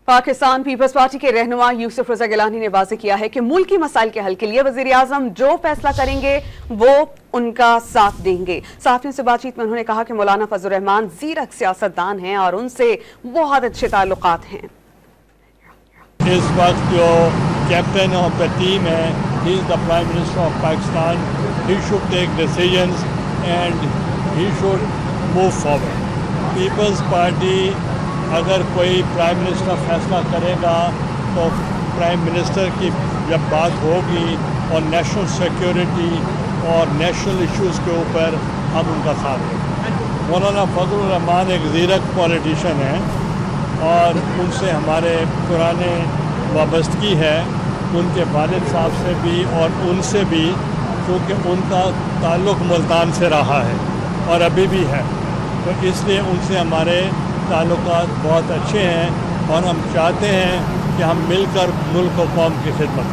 Pakistan peoples party के रहनुमा यूसुफ रजा गिलानी ने वाज़ेह किया है कि मुल्की मसाइल के हल के लिए वज़ीर आज़म जो फैसला करेंगे वो उनका साथ देंगे। सहाफ़ियों से बातचीत में उन्होंने कहा कि मौलाना फजल रहमान ज़ीरक सियासतदान हैं और उनसे बहुत अच्छे ताल्लुकात हैं। इस वक्त जो कैप्टन ऑफ द टीम है, he is the prime minister of Pakistan, he should take decisions and he should move forward. Peoples Party अगर कोई प्राइम मिनिस्टर फैसला करेगा तो प्राइम मिनिस्टर की जब बात होगी और नेशनल सिक्योरिटी और नेशनल इश्यूज़ के ऊपर हम उनका साथ देंगे। मौलाना फजल रहमान एक ज़ीरक पॉलिटिशियन हैं और उनसे हमारे पुराने वाबस्तगी है, उनके वालिद साहब से भी और उनसे भी, क्योंकि उनका ताल्लुक़ मुल्तान से रहा है और अभी भी है, तो इसलिए उनसे हमारे ताल्लुकात बहुत अच्छे हैं और हम चाहते हैं कि हम मिलकर मुल्क और कौम की खिदमत करें।